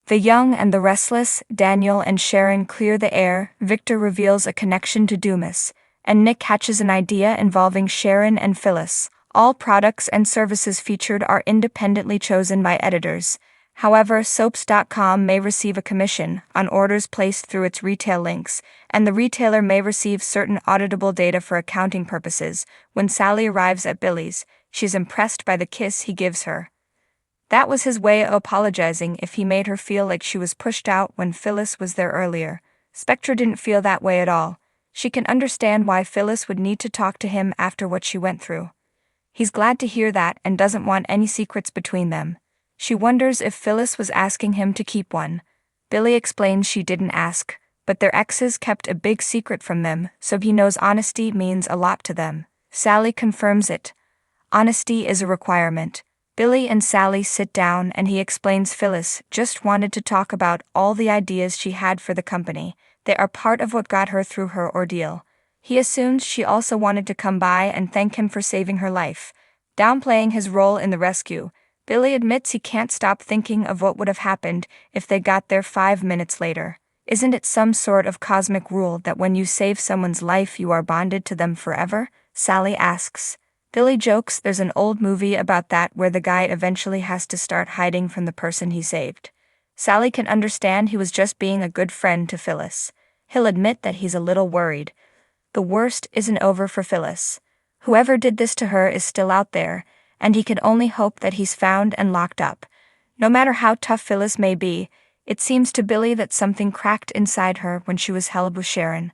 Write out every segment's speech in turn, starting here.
The young and the restless, Daniel and Sharon clear the air, Victor reveals a connection to Dumas, and Nick catches an idea involving Sharon and Phyllis. All products and services featured are independently chosen by editors. However, soaps.com may receive a commission on orders placed through its retail links, and the retailer may receive certain auditable data for accounting purposes. When Sally arrives at Billy's, she's impressed by the kiss he gives her. That was his way of apologizing if he made her feel like she was pushed out when Phyllis was there earlier. Spectre didn't feel that way at all. She can understand why Phyllis would need to talk to him after what she went through. He's glad to hear that and doesn't want any secrets between them. She wonders if Phyllis was asking him to keep one. Billy explains she didn't ask, but their exes kept a big secret from them, so he knows honesty means a lot to them. Sally confirms it. Honesty is a requirement. Billy and Sally sit down and he explains Phyllis just wanted to talk about all the ideas she had for the company. They are part of what got her through her ordeal. He assumes she also wanted to come by and thank him for saving her life. Downplaying his role in the rescue, Billy admits he can't stop thinking of what would have happened if they got there 5 minutes later. Isn't it some sort of cosmic rule that when you save someone's life you are bonded to them forever? Sally asks. Billy jokes there's an old movie about that where the guy eventually has to start hiding from the person he saved. Sally can understand he was just being a good friend to Phyllis. He'll admit that he's a little worried. The worst isn't over for Phyllis. Whoever did this to her is still out there, and he can only hope that he's found and locked up. No matter how tough Phyllis may be, it seems to Billy that something cracked inside her when she was held with Sharon.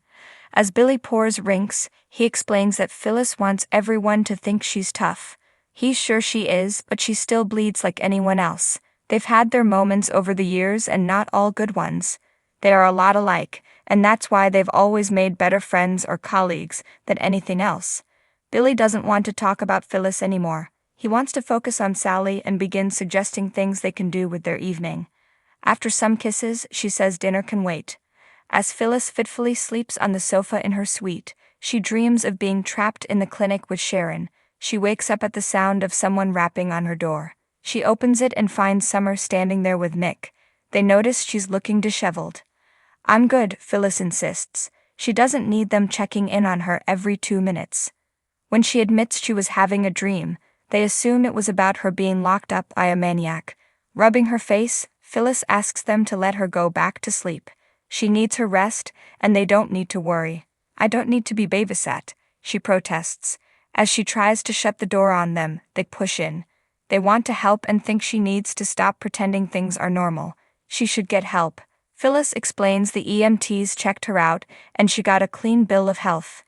As Billy pours rinks, he explains that Phyllis wants everyone to think she's tough. He's sure she is, but she still bleeds like anyone else. They've had their moments over the years and not all good ones. They are a lot alike, and that's why they've always made better friends or colleagues than anything else. Billy doesn't want to talk about Phyllis anymore. He wants to focus on Sally and begins suggesting things they can do with their evening. After some kisses, she says dinner can wait. As Phyllis fitfully sleeps on the sofa in her suite, she dreams of being trapped in the clinic with Sharon. She wakes up at the sound of someone rapping on her door. She opens it and finds Summer standing there with Nick. They notice she's looking disheveled. "I'm good," Phyllis insists. She doesn't need them checking in on her every 2 minutes. When she admits she was having a dream, they assume it was about her being locked up by a maniac. Rubbing her face, Phyllis asks them to let her go back to sleep. She needs her rest, and they don't need to worry. "I don't need to be babysat," she protests. As she tries to shut the door on them, they push in. They want to help and think she needs to stop pretending things are normal. She should get help. Phyllis explains the EMTs checked her out, and she got a clean bill of health.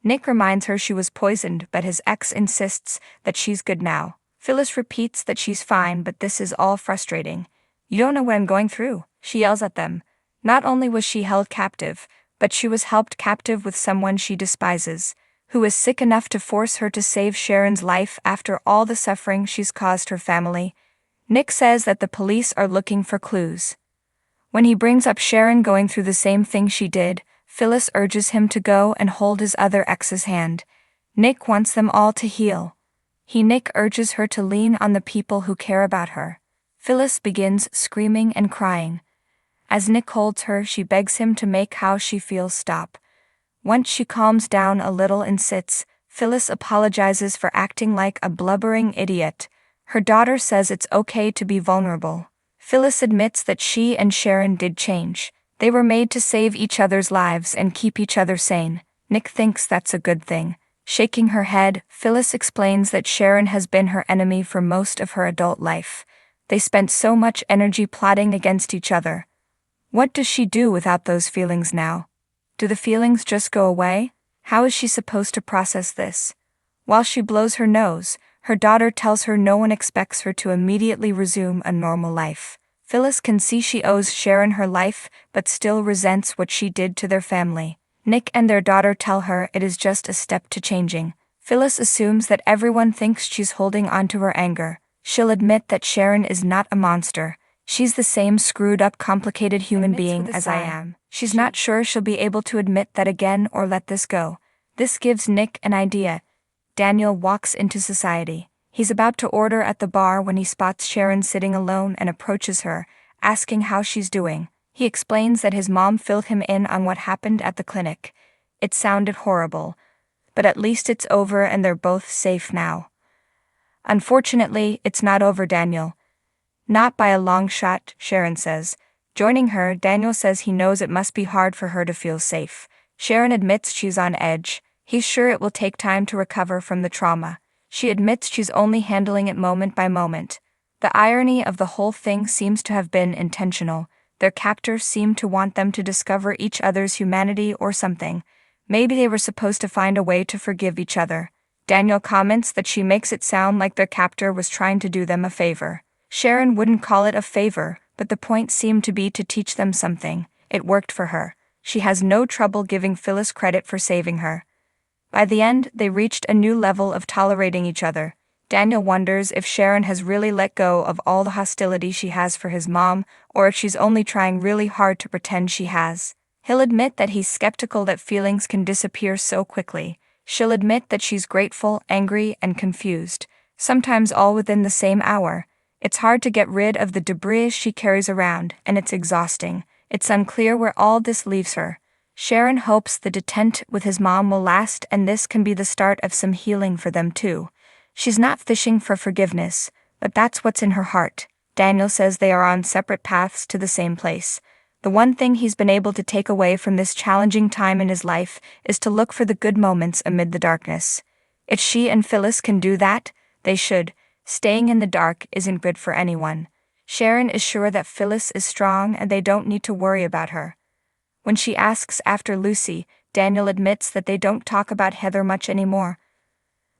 Nick reminds her she was poisoned, but his ex insists that she's good now. Phyllis repeats that she's fine, but this is all frustrating. "You don't know what I'm going through," she yells at them. Not only was she held captive, but she was held captive with someone she despises, who is sick enough to force her to save Sharon's life after all the suffering she's caused her family. Nick says that the police are looking for clues. When he brings up Sharon going through the same thing she did, Phyllis urges him to go and hold his other ex's hand. Nick wants them all to heal. Nick urges her to lean on the people who care about her. Phyllis begins screaming and crying. As Nick holds her, she begs him to make how she feels stop. Once she calms down a little and sits, Phyllis apologizes for acting like a blubbering idiot. Her daughter says it's okay to be vulnerable. Phyllis admits that she and Sharon did change. They were made to save each other's lives and keep each other sane. Nick thinks that's a good thing. Shaking her head, Phyllis explains that Sharon has been her enemy for most of her adult life. They spent so much energy plotting against each other. What does she do without those feelings now? Do the feelings just go away? How is she supposed to process this? While she blows her nose, her daughter tells her no one expects her to immediately resume a normal life. Phyllis can see she owes Sharon her life, but still resents what she did to their family. Nick and their daughter tell her it is just a step to changing. Phyllis assumes that everyone thinks she's holding on to her anger. She'll admit that Sharon is not a monster. She's the same screwed-up, complicated human being as I am. She's not sure she'll be able to admit that again or let this go. This gives Nick an idea. Daniel walks into society. He's about to order at the bar when he spots Sharon sitting alone and approaches her, asking how she's doing. He explains that his mom filled him in on what happened at the clinic. It sounded horrible, but at least it's over and they're both safe now. Unfortunately, it's not over, Daniel. Not by a long shot, Sharon says. Joining her, Daniel says he knows it must be hard for her to feel safe. Sharon admits she's on edge. He's sure it will take time to recover from the trauma. She admits she's only handling it moment by moment. The irony of the whole thing seems to have been intentional. Their captor seemed to want them to discover each other's humanity or something. Maybe they were supposed to find a way to forgive each other. Daniel comments that she makes it sound like their captor was trying to do them a favor. Sharon wouldn't call it a favor, but the point seemed to be to teach them something. It worked for her. She has no trouble giving Phyllis credit for saving her. By the end, they reached a new level of tolerating each other. Daniel wonders if Sharon has really let go of all the hostility she has for his mom, or if she's only trying really hard to pretend she has. He'll admit that he's skeptical that feelings can disappear so quickly. She'll admit that she's grateful, angry, and confused, sometimes all within the same hour. It's hard to get rid of the debris she carries around, and it's exhausting. It's unclear where all this leaves her. Sharon hopes the detente with his mom will last, and this can be the start of some healing for them too. She's not fishing for forgiveness, but that's what's in her heart. Daniel says they are on separate paths to the same place. The one thing he's been able to take away from this challenging time in his life is to look for the good moments amid the darkness. If she and Phyllis can do that, they should. Staying in the dark isn't good for anyone. Sharon is sure that Phyllis is strong and they don't need to worry about her. When she asks after Lucy, Daniel admits that they don't talk about Heather much anymore.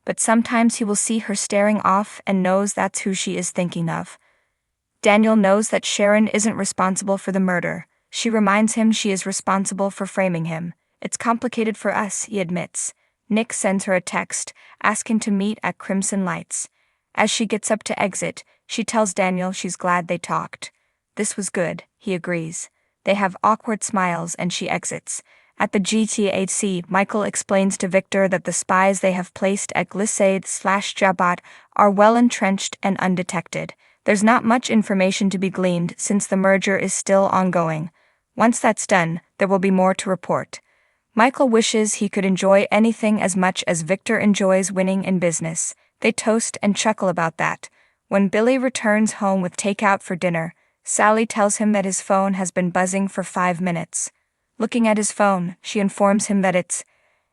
But sometimes he will see her staring off and knows that's who she is thinking of. Daniel knows that Sharon isn't responsible for the murder. She reminds him she is responsible for framing him. It's complicated for us, he admits. Nick sends her a text, asking to meet at Crimson Lights. As she gets up to exit, she tells Daniel she's glad they talked. This was good, he agrees. They have awkward smiles and she exits. At the GTAC, Michael explains to Victor that the spies they have placed at Glissade/Jabat are well entrenched and undetected. There's not much information to be gleaned since the merger is still ongoing. Once that's done, there will be more to report. Michael wishes he could enjoy anything as much as Victor enjoys winning in business. They toast and chuckle about that. When Billy returns home with takeout for dinner, Sally tells him that his phone has been buzzing for 5 minutes. Looking at his phone, she informs him that it's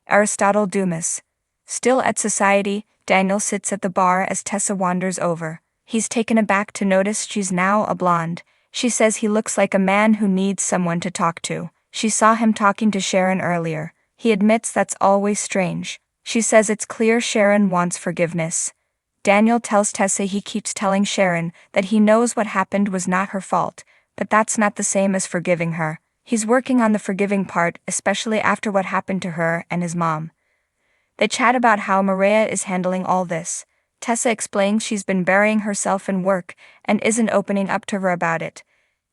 Aristotle Dumas. Still at society, Daniel sits at the bar as Tessa wanders over. He's taken aback to notice she's now a blonde. She says he looks like a man who needs someone to talk to. She saw him talking to Sharon earlier. He admits that's always strange. She says it's clear Sharon wants forgiveness. Daniel tells Tessa he keeps telling Sharon that he knows what happened was not her fault, but that's not the same as forgiving her. He's working on the forgiving part, especially after what happened to her and his mom. They chat about how Maria is handling all this. Tessa explains she's been burying herself in work and isn't opening up to her about it.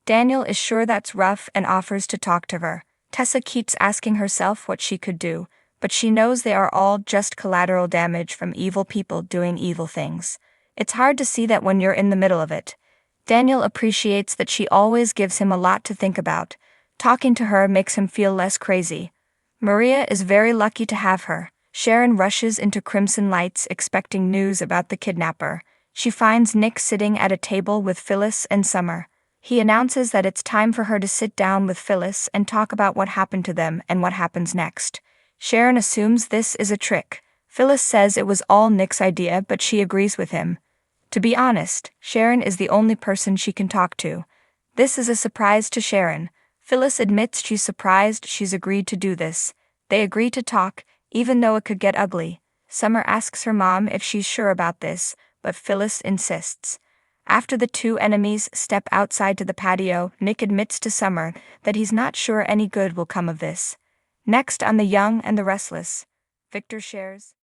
Daniel is sure that's rough and offers to talk to her. Tessa keeps asking herself what she could do, but she knows they are all just collateral damage from evil people doing evil things. It's hard to see that when you're in the middle of it. Daniel appreciates that she always gives him a lot to think about. Talking to her makes him feel less crazy. Maria is very lucky to have her. Sharon rushes into Crimson Lights expecting news about the kidnapper. She finds Nick sitting at a table with Phyllis and Summer. He announces that it's time for her to sit down with Phyllis and talk about what happened to them and what happens next. Sharon assumes this is a trick. Phyllis says it was all Nick's idea, but she agrees with him. To be honest, Sharon is the only person she can talk to. This is a surprise to Sharon. Phyllis admits she's surprised she's agreed to do this. They agree to talk, even though it could get ugly. Summer asks her mom if she's sure about this, but Phyllis insists. After the two enemies step outside to the patio, Nick admits to Summer that he's not sure any good will come of this. Next on The Young and the Restless, Victor shares